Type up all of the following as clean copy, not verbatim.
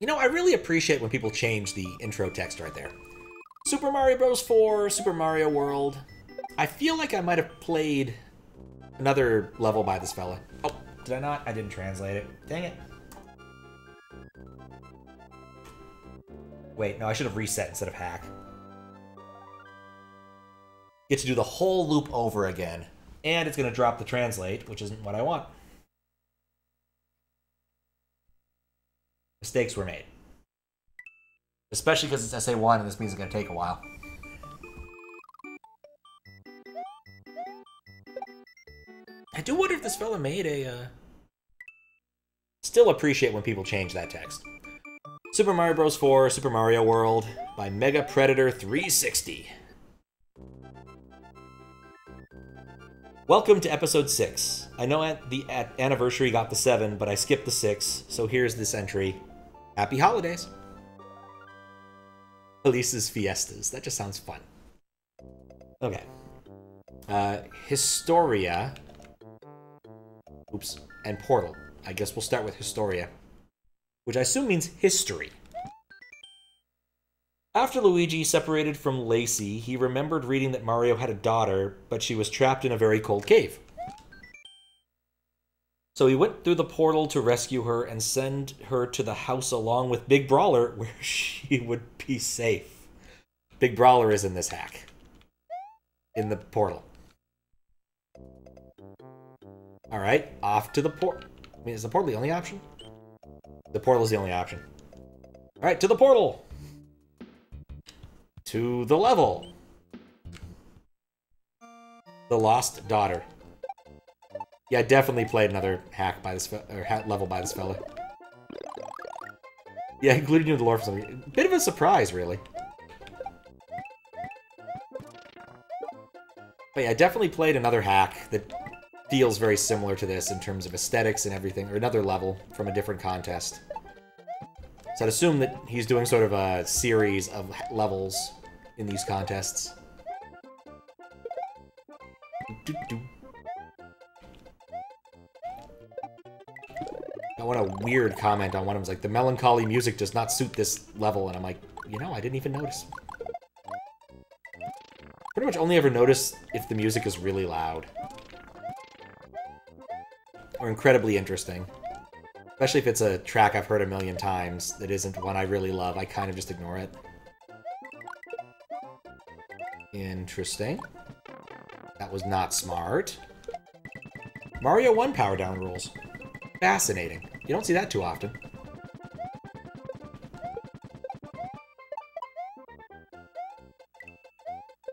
You know, I really appreciate when people change the intro text right there. Super Mario Bros. 4, Super Mario World. I feel like I might have played another level by this fella. Oh, did I not? I didn't translate it. Dang it. Wait, no, I should have reset instead of hack. Get to do the whole loop over again. And it's going to drop the translate, which isn't what I want. Mistakes were made. Especially because it's SA1 and this means it's going to take a while. I do wonder if this fella made a... Still appreciate when people change that text. Super Mario Bros. 4, Super Mario World by MegaPredator360. Welcome to episode 6. I know at anniversary got the 7, but I skipped the 6, so here's this entry. Happy holidays. Elise's Fiestas. That just sounds fun. Okay. Historia. Oops. And Portal. I guess we'll start with Historia, which I assume means history. After Luigi separated from Lacey, he remembered reading that Mario had a daughter, but she was trapped in a very cold cave. So he went through the portal to rescue her and send her to the house along with Big Brawler, where she would be safe. Big Brawler is in this hack. In the portal. Alright, off to the portal. I mean, is the portal the only option? The portal is the only option. Alright, to the portal! To the level. The Lost Daughter. Yeah, I definitely played another hack by this level by this fella. Yeah, including you in the lore for some reason. Bit of a surprise, really. But yeah, I definitely played another hack that feels very similar to this in terms of aesthetics and everything, or another level from a different contest. So I'd assume that he's doing sort of a series of levels in these contests. I want a weird comment on one of them. It's like, the melancholy music does not suit this level, and I'm like, you know, I didn't even notice. Pretty much only ever notice if the music is really loud. Or incredibly interesting. Especially if it's a track I've heard a million times that isn't one I really love, I kind of just ignore it. Interesting. That was not smart. Mario 1 power down rules. Fascinating. You don't see that too often.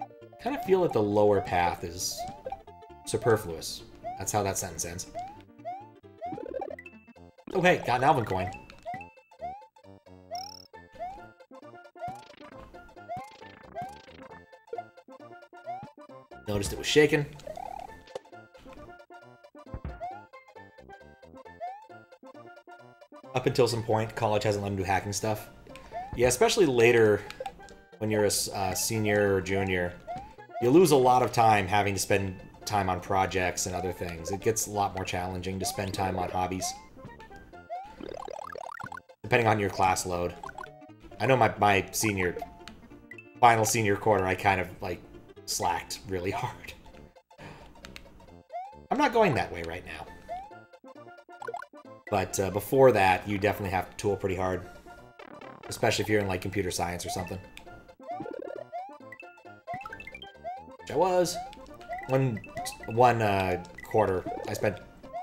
I kind of feel that the lower path is superfluous. That's how that sentence ends. Oh hey, got an Alvin coin. Noticed it was shaken. Up until some point, college hasn't let him do hacking stuff. Yeah, especially later when you're a senior or junior. You lose a lot of time having to spend time on projects and other things. It gets a lot more challenging to spend time on hobbies. Depending on your class load. I know my final senior quarter, I kind of, like, slacked really hard. I'm not going that way right now. But before that, you definitely have to tool pretty hard. Especially if you're in, like, computer science or something. Which I was. One quarter, I spent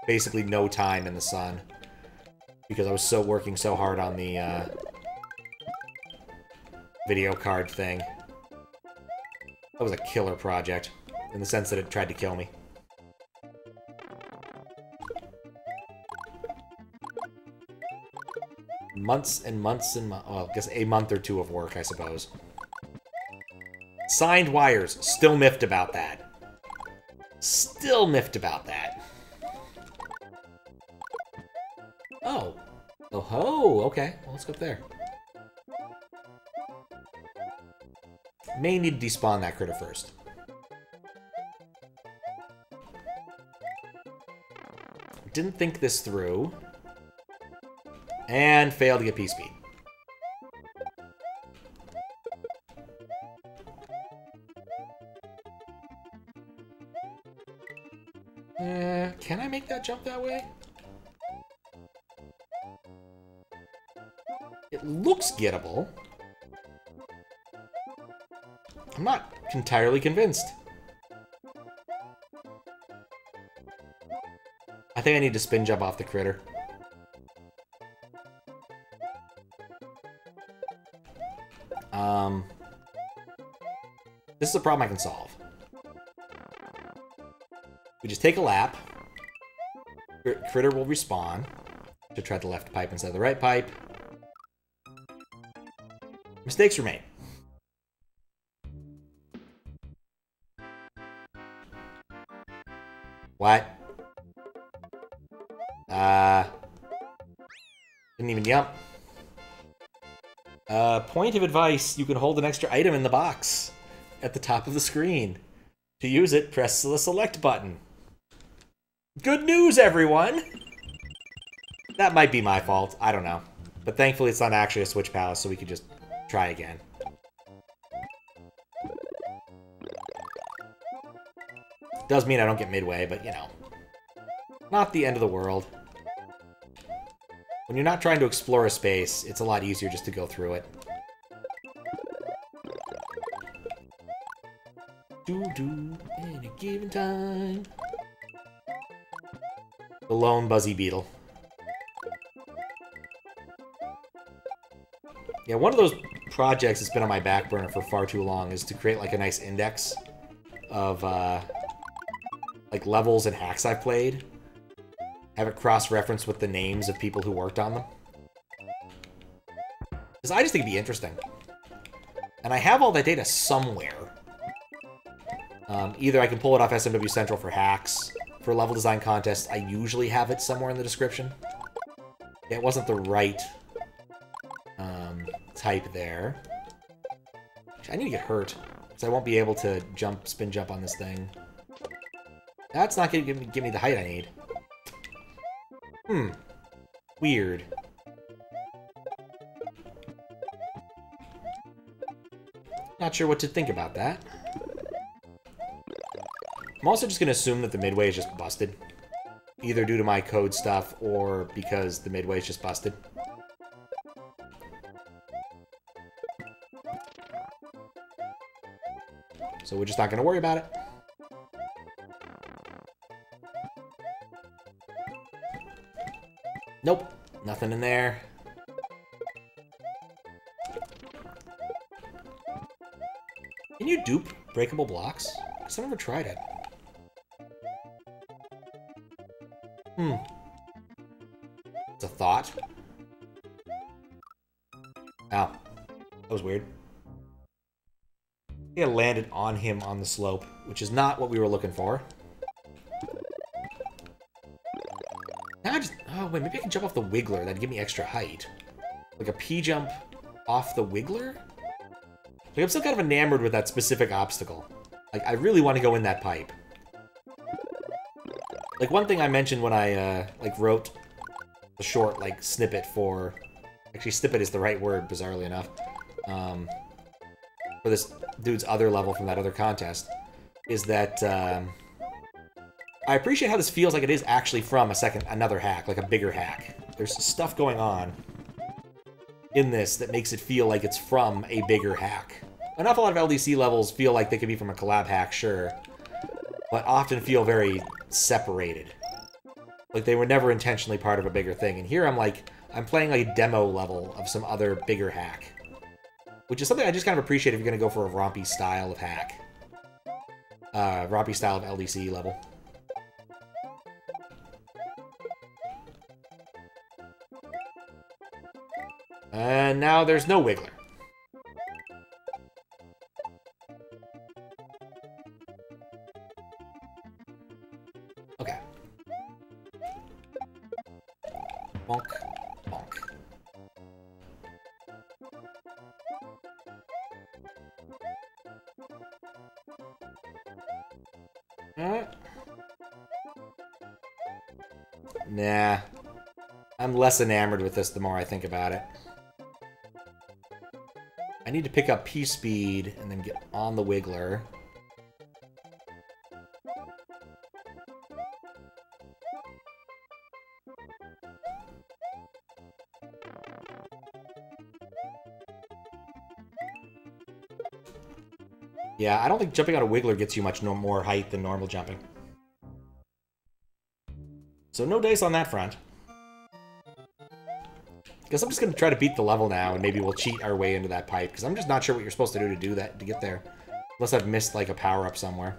basically no time in the sun. Because I was working so hard on the video card thing. That was a killer project, in the sense that it tried to kill me. Months and months and months. Well, I guess a month or two of work, I suppose. Signed wires. Still miffed about that. Still miffed about that. Oh. Oh ho, okay. Well, let's go up there. May need to despawn that critter first. Didn't think this through. And failed to get P-Speed. make that jump that way? It looks gettable. I'm not entirely convinced. I think I need to spin jump off the critter. This is a problem I can solve. We just take a lap. Critter will respawn. To try the left pipe instead of the right pipe. Mistakes were made. What? Didn't even jump. Point of advice, you can hold an extra item in the box at the top of the screen. To use it, press the select button. Good news, everyone! That might be my fault, I don't know. But thankfully it's not actually a Switch Palace, so we can just try again. Does mean I don't get midway, but you know. Not the end of the world. When you're not trying to explore a space, it's a lot easier just to go through it. Do-do, in a given time. The lone Buzzy Beetle. Yeah, one of those projects that's been on my back burner for far too long is to create like a nice index of like levels and hacks I've played. Have it cross-referenced with the names of people who worked on them. Because I just think it'd be interesting. And I have all that data somewhere. Either I can pull it off SMW Central for hacks. For level design contests, I usually have it somewhere in the description. Yeah, it wasn't the right type there. I need to get hurt. Because I won't be able to spin jump on this thing. That's not going to give me the height I need. Weird. Not sure what to think about that. I'm also just going to assume that the midway is just busted. Either due to my code stuff or because the midway is just busted. So we're just not going to worry about it. Nope. Nothing in there. Can you dupe breakable blocks? Because I've never tried it. It's a thought. Ow. That was weird. I think I landed on him on the slope, which is not what we were looking for. Now I just... Oh, wait, maybe I can jump off the Wiggler. That'd give me extra height. Like a P-jump off the Wiggler? Like, I'm still kind of enamored with that specific obstacle. Like, I really want to go in that pipe. Like, one thing I mentioned when I, like, wrote the short, like, snippet for... Actually, snippet is the right word, bizarrely enough. For this dude's other level from that other contest. Is that, I appreciate how this feels like it is actually from another hack, like a bigger hack. There's stuff going on in this that makes it feel like it's from a bigger hack. An awful lot of LDC levels feel like they could be from a collab hack, sure, but often feel very separated. Like they were never intentionally part of a bigger thing. And here I'm playing like a demo level of some other bigger hack. Which is something I just kind of appreciate if you're going to go for a rompy style of hack. Rompy style of LDC level. And now there's no Wiggler. Okay. Bonk, bonk. Nah. I'm less enamored with this the more I think about it. I need to pick up P-Speed and then get on the Wiggler. Yeah, I don't think jumping on a Wiggler gets you much more height than normal jumping. So no dice on that front. Guess I'm just going to try to beat the level now, and maybe we'll cheat our way into that pipe, because I'm just not sure what you're supposed to do that to get there. Unless I've missed, like, a power-up somewhere.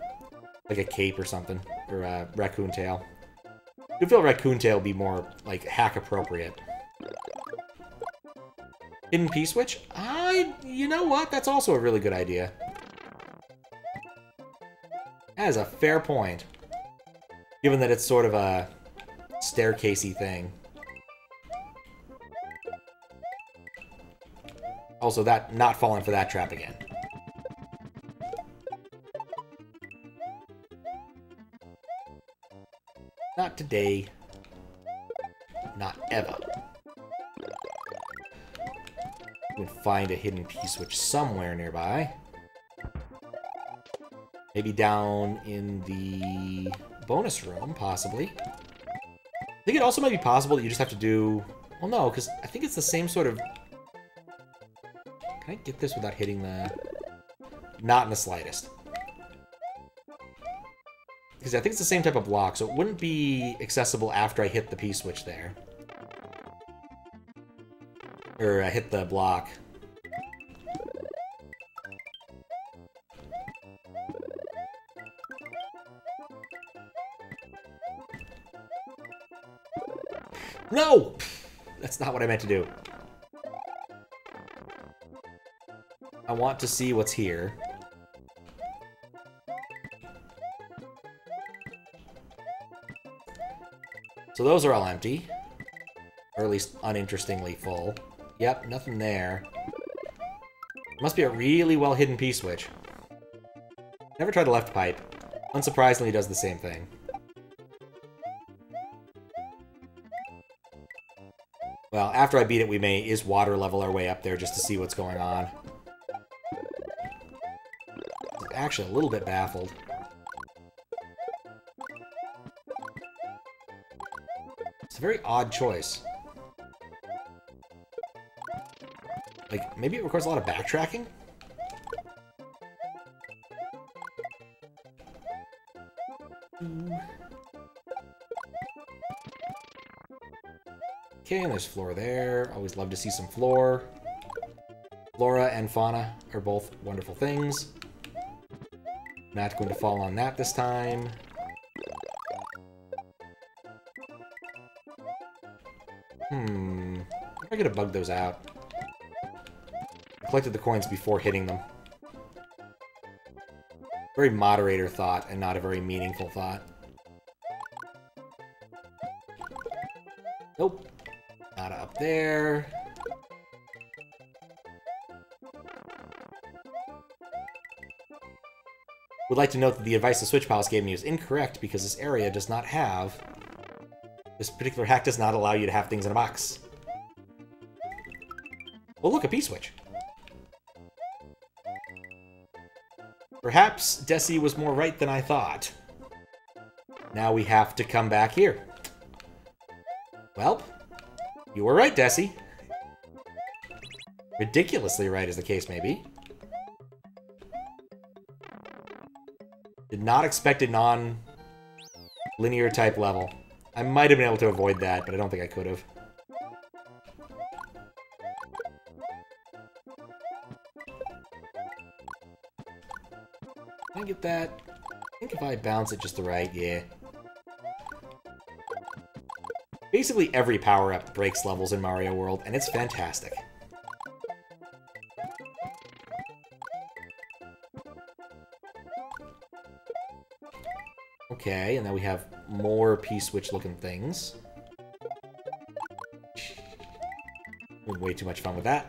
Like a cape or something. Or a raccoon tail. I feel raccoon tail would be more, like, hack-appropriate. Hidden P-switch? You know what? That's also a really good idea. That is a fair point. Given that it's sort of a staircasey thing. Also, that not falling for that trap again. Not today. Not ever. We can find a hidden P-switch somewhere nearby. Maybe down in the bonus room, possibly. I think it also might be possible that you just have to do... Well, no, because I think it's the same sort of... Can I get this without hitting the... Not in the slightest. Because I think it's the same type of block, so it wouldn't be accessible after I hit the P-switch there. Or I hit the block. No! That's not what I meant to do. I want to see what's here. So those are all empty. Or at least uninterestingly full. Yep, nothing there. Must be a really well-hidden P-switch. Never tried the left pipe. Unsurprisingly, does the same thing. Well, after I beat it, we may is water level our way up there just to see what's going on. I'm actually a little bit baffled. It's a very odd choice. Like, maybe it requires a lot of backtracking? Okay, and there's floor there. Always love to see some floor. Flora and fauna are both wonderful things. Not going to fall on that this time. I could have bugged those out. I collected the coins before hitting them. Very moderator thought, and not a very meaningful thought. Nope. Not up there. Would like to note that the advice the Switch Palace gave me is incorrect because this area does not have... This particular hack does not allow you to have things in a box. Oh, look, a P-switch. Perhaps Desi was more right than I thought. Now we have to come back here. Well, you were right, Desi. Ridiculously right, as the case may be. Did not expect a non-linear type level. I might have been able to avoid that, but I don't think I could have. Can I get that? I think if I bounce it just the right, yeah. Basically every power-up breaks levels in Mario World, and it's fantastic. Okay, and then we have more P-switch looking things. Way too much fun with that.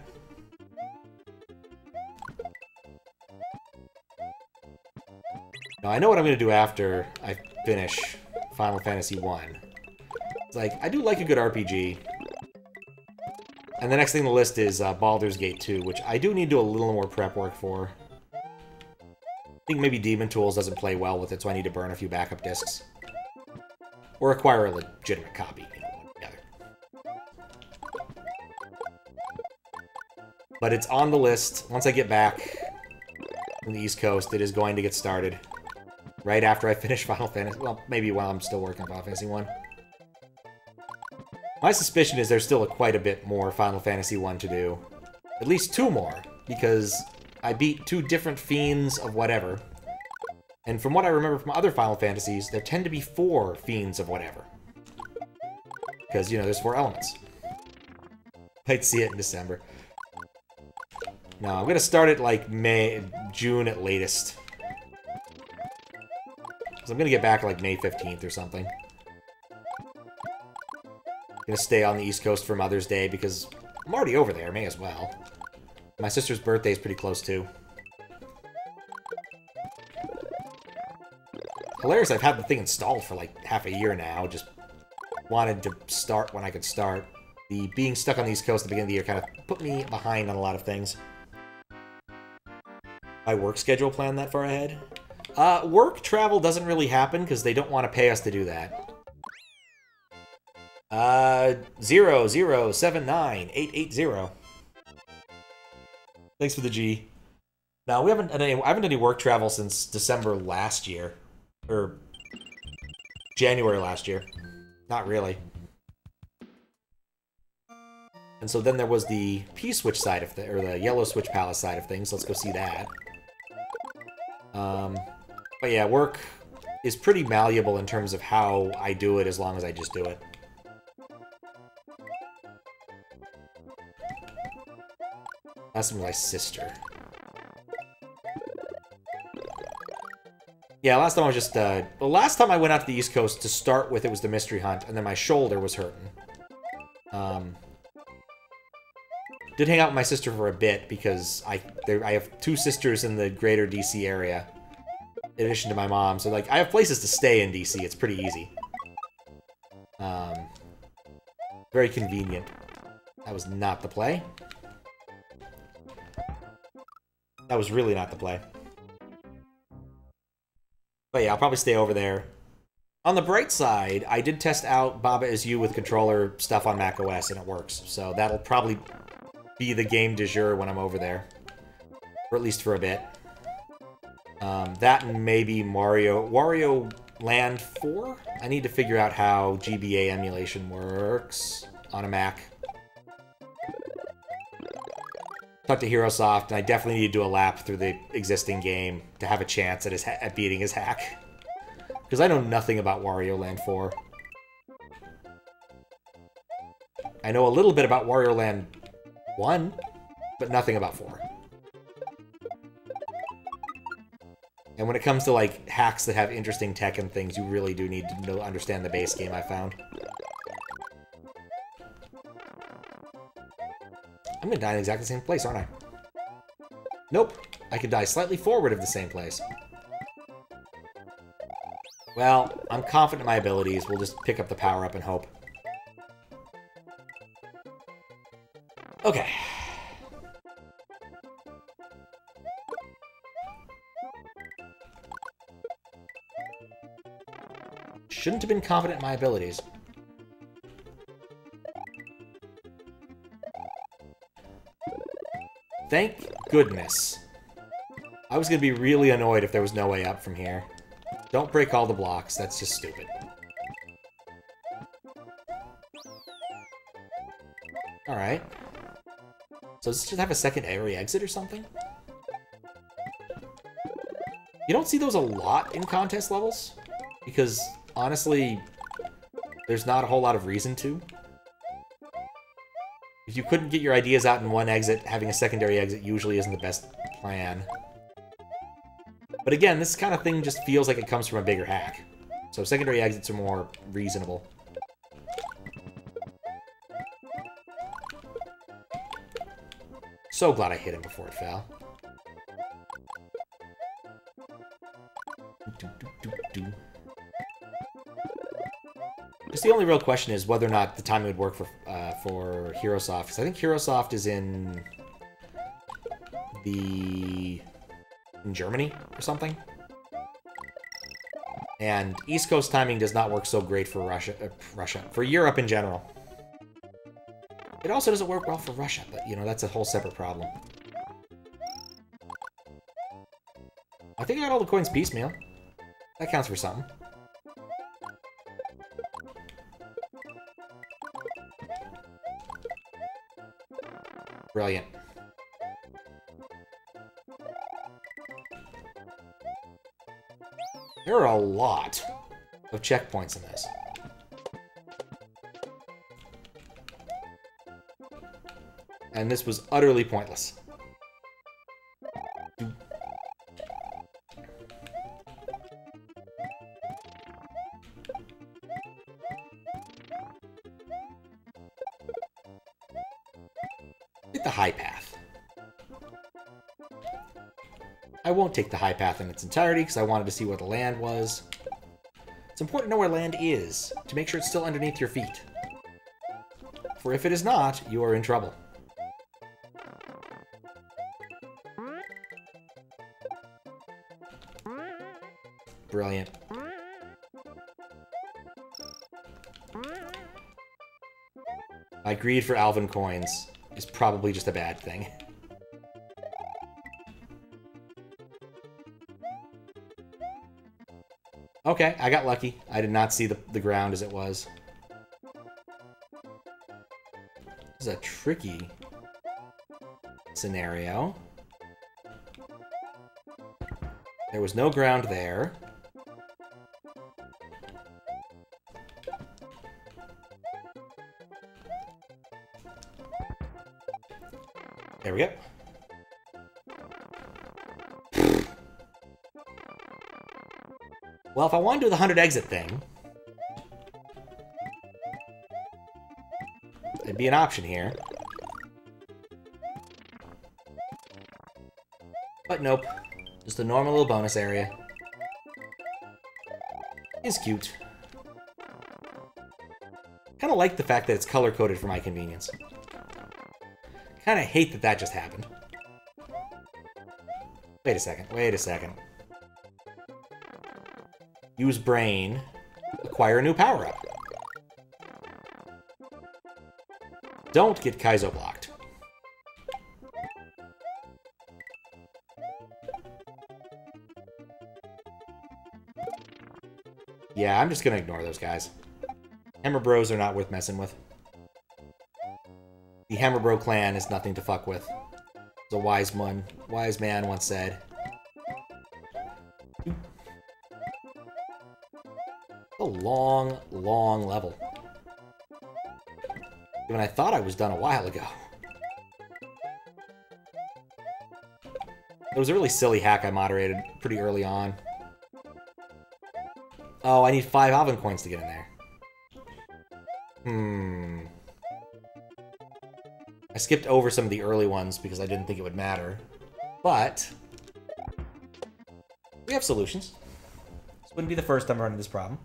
Now, I know what I'm going to do after I finish Final Fantasy 1. It's like, I do like a good RPG. And the next thing on the list is Baldur's Gate 2, which I do need to do a little more prep work for. I think maybe Demon Tools doesn't play well with it, so I need to burn a few backup discs. Or acquire a legitimate copy, you know, one together. But it's on the list. Once I get back from the East Coast, it is going to get started right after I finish Final Fantasy. Well, maybe while I'm still working on Final Fantasy 1. My suspicion is there's still quite a bit more Final Fantasy 1 to do. At least 2 more, because I beat 2 different Fiends of whatever. And from what I remember from other Final Fantasies, there tend to be 4 Fiends of whatever. Because, you know, there's 4 elements. Might see it in December. No, I'm gonna start it like June at latest. So I'm gonna get back like May 15th or something. Gonna stay on the East Coast for Mother's Day because I'm already over there, may as well. My sister's birthday is pretty close too. Hilarious, I've had the thing installed for like half a year now, just wanted to start when I could start. The being stuck on the East Coast at the beginning of the year kind of put me behind on a lot of things. My work schedule planned that far ahead. Work travel doesn't really happen because they don't want to pay us to do that. 0079880. Thanks for the G. No, I haven't done any work travel since December last year. Or January last year. Not really. And so then there was the P-Switch side of or the Yellow Switch Palace side of things. Let's go see that. But yeah, work is pretty malleable in terms of how I do it as long as I just do it. That's my sister. Yeah, last time I was just, the last time I went out to the East Coast to start with, it was the Mystery Hunt, and then my shoulder was hurting. Did hang out with my sister for a bit, because I have 2 sisters in the greater DC area, in addition to my mom, so, like, I have places to stay in DC, it's pretty easy. Very convenient. That was not the play. That was really not the play. But yeah, I'll probably stay over there. On the bright side, I did test out Baba Is You with controller stuff on macOS, and it works. So that'll probably be the game du jour when I'm over there. Or at least for a bit. That and maybe Wario Land 4? I need to figure out how GBA emulation works on a Mac. Talked to HeroSoft, and I definitely need to do a lap through the existing game to have a chance at beating his hack. Because I know nothing about Wario Land 4. I know a little bit about Wario Land 1, but nothing about 4. And when it comes to, like, hacks that have interesting tech and things, you really do need to understand the base game, I found. I'm gonna die in exactly the same place, aren't I? Nope. I could die slightly forward of the same place. Well, I'm confident in my abilities. We'll just pick up the power-up and hope. Okay. Shouldn't have been confident in my abilities. Thank goodness. I was gonna be really annoyed if there was no way up from here. Don't break all the blocks, that's just stupid. Alright. So does this just have a secondary exit or something? You don't see those a lot in contest levels, because, honestly, there's not a whole lot of reason to. If you couldn't get your ideas out in one exit, having a secondary exit usually isn't the best plan. But again, this kind of thing just feels like it comes from a bigger hack. So secondary exits are more reasonable. So glad I hit him before it fell. Just the only real question is whether or not the timing would work for HeroSoft. Because I think HeroSoft is in Germany or something. And East Coast timing does not work so great for for Europe in general. It also doesn't work well for Russia, but, you know, that's a whole separate problem. I think I got all the coins piecemeal. That counts for something. Brilliant. There are a lot of checkpoints in this. And this was utterly pointless. Hit the high path. I won't take the high path in its entirety because I wanted to see where the land was. It's important to know where land is to make sure it's still underneath your feet. For if it is not, you are in trouble. Brilliant. My greed for Alvin coins is probably just a bad thing. Okay, I got lucky. I did not see the ground as it was. This is a tricky scenario. There was no ground there. There we go. Well, if I want to do the 100 exit thing, it'd be an option here. But nope. Just a normal little bonus area. Is cute. Kinda like the fact that it's color-coded for my convenience. Kinda hate that that just happened. Wait a second, wait a second. Use brain. Acquire a new power-up. Don't get Kaizo blocked. Yeah, I'm just gonna ignore those guys. Hammer Bros are not worth messing with. The Hammer Bro clan is nothing to fuck with. As a wise man once said. A long, long level. When I thought I was done a while ago. It was a really silly hack I moderated pretty early on. Oh, I need 5 Alvin coins to get in there. I skipped over some of the early ones because I didn't think it would matter. But we have solutions. This wouldn't be the first time running this problem.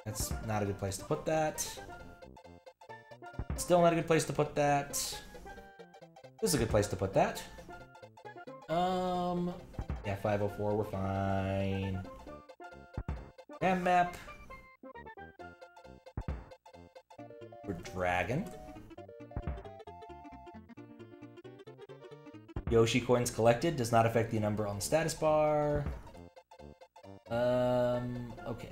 That's not a good place to put that. Still not a good place to put that. This is a good place to put that. Yeah, 504, we're fine. Ram map. We're dragon. Yoshi coins collected does not affect the number on the status bar. Okay.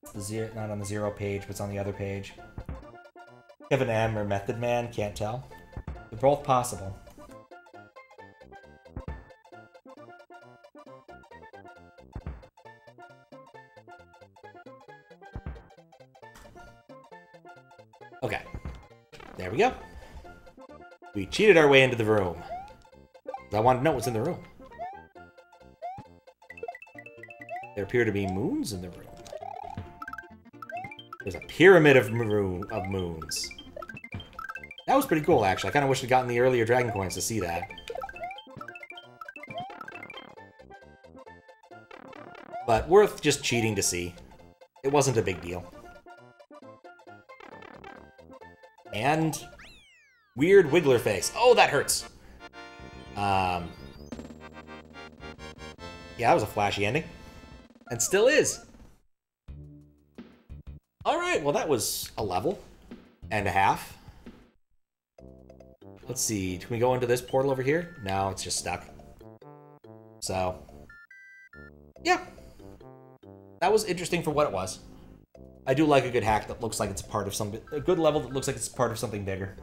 It's the not on the 0 page, but it's on the other page. Kevin M or Method Man, can't tell. They're both possible. Okay. There we go. We cheated our way into the room. I want to know what's in the room. There appear to be moons in the room. There's a pyramid of moons. That was pretty cool, actually. I kind of wish I'd gotten the earlier Dragon Coins to see that. But worth just cheating to see. It wasn't a big deal. And weird Wiggler face. Oh, that hurts. Yeah, that was a flashy ending. And still is. Alright, well that was a level and a half. Let's see, can we go into this portal over here? No, it's just stuck. So, yeah. That was interesting for what it was. I do like a good hack that looks like it's a part of something, a good level that looks like it's part of something bigger.